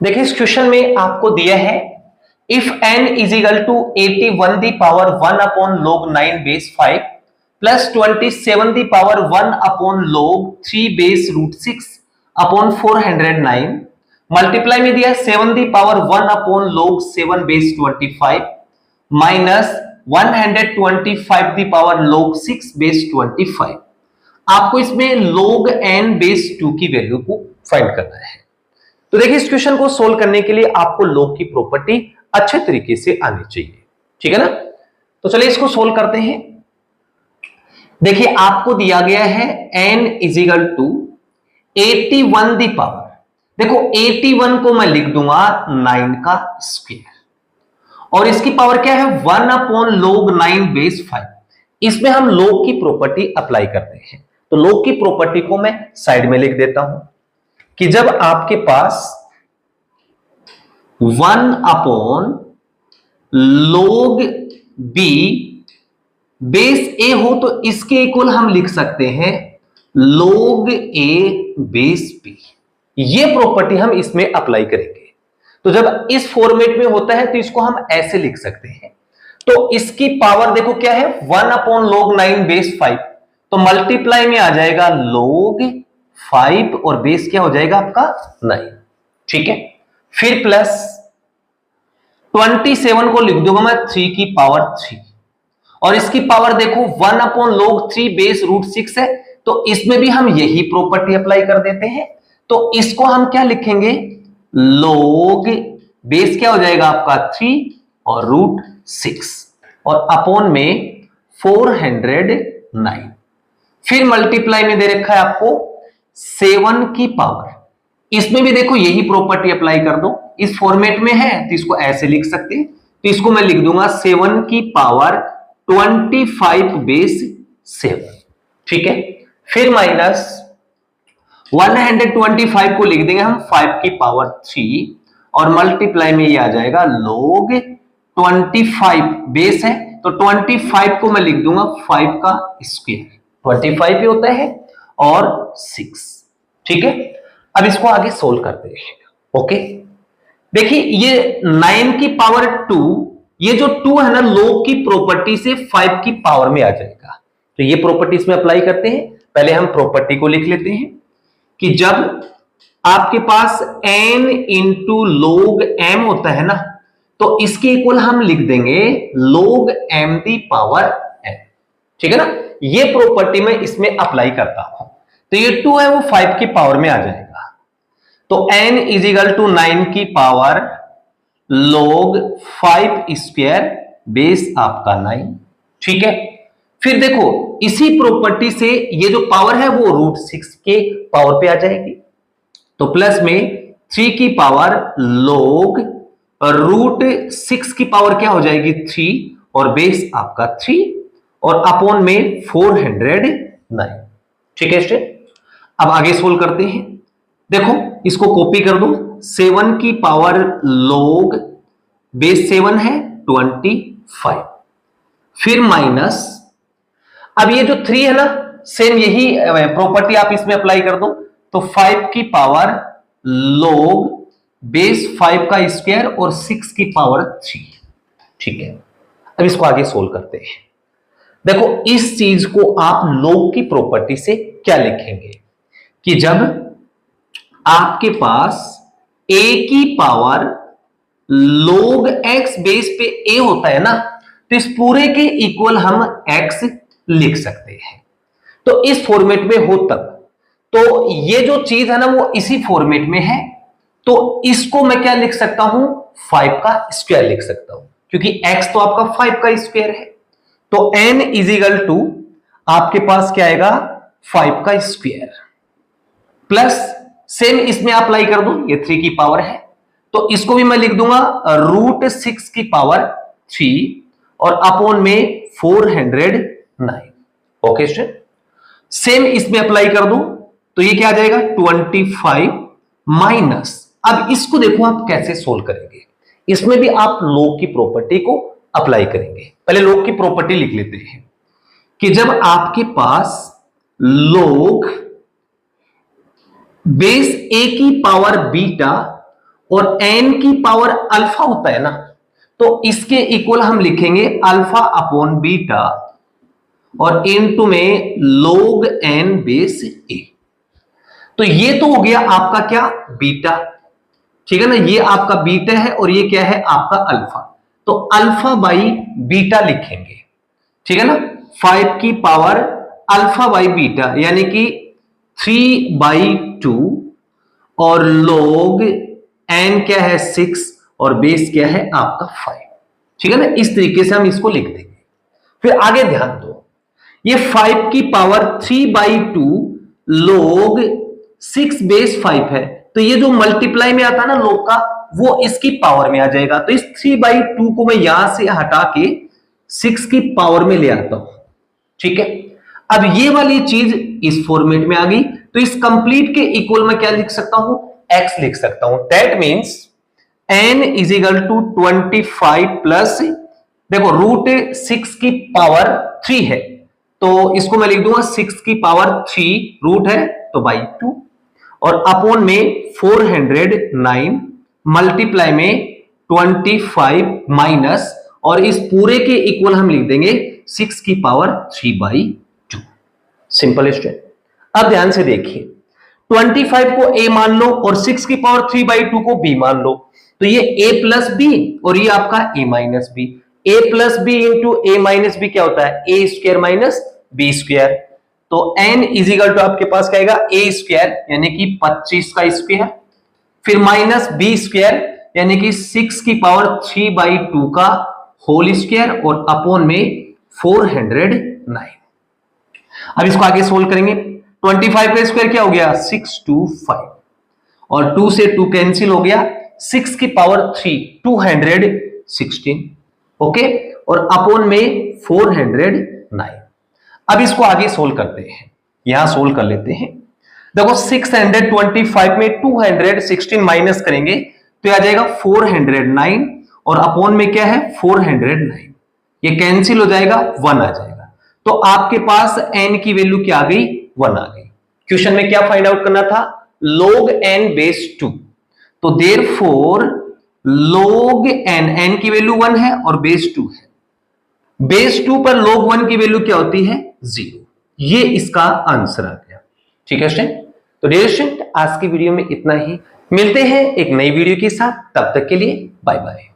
देखिए इस क्वेश्चन में आपको दिया है if n is equal to 81 the power 1 upon log 9 base 5 plus 27 the power 1 upon log 3 base root 6 upon 409 multiply में दिया 7 the power 1 upon log 7 base 25 minus 125 the power log 6 base 25। आपको इसमें log n बेस 2 की value को find करना है। तो देखिए इस क्वेश्चन को सोल्व करने के लिए आपको log की प्रॉपर्टी अच्छे तरीके से आनी चाहिए, ठीक है ना। तो चलिए इसको सोल्व करते हैं। देखिए आपको दिया गया है n is equal to 81 the power, देखो 81 को मैं लिख दूंगा 9 का स्क्वायर और इसकी पावर क्या है 1 अपॉन log 9 बेस 5। इसमें हम log की प्रॉपर्टी अप्लाई करते हैं। तो log की प्रॉपर्टी को मैं साइड में लिख देता हूं कि जब आपके पास 1 upon log b base a हो तो इसके इक्वल हम लिख सकते हैं log a बेस b। ये प्रॉपर्टी हम इसमें अप्लाई करेंगे। तो जब इस फॉर्मेट में होता है तो इसको हम ऐसे लिख सकते हैं। तो इसकी पावर देखो क्या है 1 अपॉन log 9 बेस 5, तो मल्टीप्लाई में आ जाएगा log 5 और बेस क्या हो जाएगा आपका 9, ठीक है। फिर प्लस 27 को लिख दूंगा मैं 3 की पावर 3 और इसकी पावर देखो 1 अपॉन log 3 बेस रूट 6 है, तो इसमें भी हम यही प्रॉपर्टी अप्लाई कर देते हैं। तो इसको हम क्या लिखेंगे log बेस क्या हो जाएगा आपका 3 और रूट 6 और अपॉन में 409। फिर मल्टीप्लाई में दे रखा है आपको 7 की पावर, इसमें भी देखो यही प्रॉपर्टी अप्लाई कर दो। इस फॉर्मेट में है तो इसको ऐसे लिख सकते हैं, तो इसको मैं लिख दूंगा 7 की पावर 25 बेस 7, ठीक है। फिर माइनस 125 को लिख देंगे हम 5 की पावर 3 और मल्टीप्लाई में ये आ जाएगा log 25 बेस है तो 25 को मैं लिख दूंगा 5 का स्क्वायर, 25 ही होता है और 6, ठीक है। अब इसको आगे सोल्व करते हैं, ओके। देखिए ये 9 की पावर 2, ये जो 2 है ना log की प्रॉपर्टी से 5 की पावर में आ जाएगा। तो ये प्रॉपर्टी इसमें अप्लाई करते हैं। पहले हम प्रॉपर्टी को लिख लेते हैं कि जब आपके पास n इंटू log m होता है ना तो इसके इक्वल हम लिख देंगे log m the power n, ठीक है ना। ये प्रॉपर्टी मैं इसमें अप्लाई करता हूं तो ये 2 है वो 5 की पावर में आ जाएगा। तो n इज इक्वल टू 9 की पावर log 5 स्क्वायर बेस आपका 9, ठीक है। फिर देखो इसी प्रॉपर्टी से ये जो पावर है वो रूट 6 के पावर पे आ जाएगी। तो प्लस में 3 की पावर log रूट 6 की पावर क्या हो जाएगी 3 और बेस आपका 3 और अपॉन में 409, ठीक है स्टूडेंट। अब आगे सोल्व करते हैं। देखो इसको कॉपी कर दो, 7 की पावर log बेस 7 है 25, फिर माइनस अब ये जो 3 है ना सेम यही प्रॉपर्टी आप इसमें अप्लाई कर दो तो 5 की पावर log बेस 5 का स्क्वायर और 6 की पावर 3, ठीक है। अब इसको आगे सोल्व करते हैं। देखो इस चीज को आप log की प्रॉपर्टी से क्या लिखेंगे कि जब आपके पास a की पावर log x बेस पे a होता है ना तो इस पूरे के इक्वल हम x लिख सकते हैं। तो इस फॉर्मेट में हो तब तो ये जो चीज है ना वो इसी फॉर्मेट में है तो इसको मैं क्या लिख सकता हूं 5 का स्क्वायर लिख सकता हूं क्योंकि x तो आपका 5 का स्क्वायर है। तो n इज इक्वल टू आपके पास क्या आएगा 5 का स्क्वायर प्लस सेम इसमें अप्लाई कर दो, ये 3 की पावर है तो इसको भी मैं लिख दूंगा रूट 6 की पावर 3 और अपॉन में 409, ओके स्टूडेंट। सेम इसमें अप्लाई कर दो तो ये क्या आ जाएगा 25 माइनस, अब इसको देखो आप कैसे सोल्व करेंगे। इसमें भी आप log की प्रॉपर्टी को अप्लाई करेंगे। पहले log की प्रॉपर्टी लिख लेते हैं कि जब आपके पास log बेस a की पावर बीटा और n की पावर अल्फा होता है ना, तो इसके इक्वल हम लिखेंगे अल्फा अपॉन बीटा और इनटू में log n बेस a। तो ये तो हो गया आपका क्या, बीटा, ठीक है ना, ये आपका बीटा है और ये क्या है आपका अल्फा। तो अल्फा बाई बीटा लिखेंगे, ठीक है ना, 5 की पावर अल्फा बाई बीटा यानी कि 3/2 और log n क्या है 6 और बेस क्या है आपका 5, ठीक है ना। इस तरीके से हम इसको लिख देंगे। फिर आगे ध्यान दो, ये 5 की पावर 3/2 log 6 बेस 5 है, तो ये जो मल्टीप्लाई में आता है ना log का, वो इसकी पावर में आ जाएगा। तो इस 3/2 को मैं यहां से हटा के 6 की पावर में ले आता हूं, ठीक है। अब ये वाली चीज इस फॉर्मेट में आ गई, तो इस कंप्लीट के इक्वल में क्या लिख सकता हूं, x लिख सकता हूं। That means n is equal to 25 plus, देखो रूट 6 की पावर 3 है, तो इसको मैं लिख दूंगा 6 की पावर 3 रूट है तो बाई 2 और अपॉन में 409 मल्टीप्लाई में 25 माइनस, और इस पूरे के इक्वल हम लिख देंगे 6 की पावर 3/2। Simple step. अब ध्यान से देखिए, 25 को a मान लो और 6 की पावर 3/2 को b मान लो, तो ये a प्लस बी और ये आपका a minus b. a plus b into a minus b क्या होता है, a square minus b square. तो n इज इक्वल टू आपके पास क्या आएगा, a स्क्वायर यानी कि 25 का स्क्वायर, फिर माइनस b स्क्वायर यानी कि 6 की पावर 3/2 का होल स्क्वायर और अपॉन में 409। अब इसको आगे सोल्व करेंगे। 25 का स्क्वायर क्या हो गया 625 और 2 से 2 कैंसिल हो गया, 6 की पावर 3 216, ओके, और अपॉन में 409। अब इसको आगे सोल्व करते हैं, यहां सोल्व कर लेते हैं। देखो 625 में 216 माइनस करेंगे तो आ जाएगा 409 और अपॉन में क्या है 409, ये कैंसिल हो जाएगा 1 आ जाएगा। तो आपके पास n की वैल्यू क्या आ गई 1 आ गई। क्वेश्चन में क्या फाइंड आउट करना था, log n बेस 2, तो देयरफॉर log n की वैल्यू 1 है और बेस 2 है, बेस 2 पर log 1 की वैल्यू क्या होती है 0। ये इसका आंसर आ गया, ठीक है स्टूडेंट। तो डियर स्टूडेंट आज की वीडियो में इतना ही, मिलते हैं एक नई वीडियो के साथ, तब तक के लिए बाय बाय।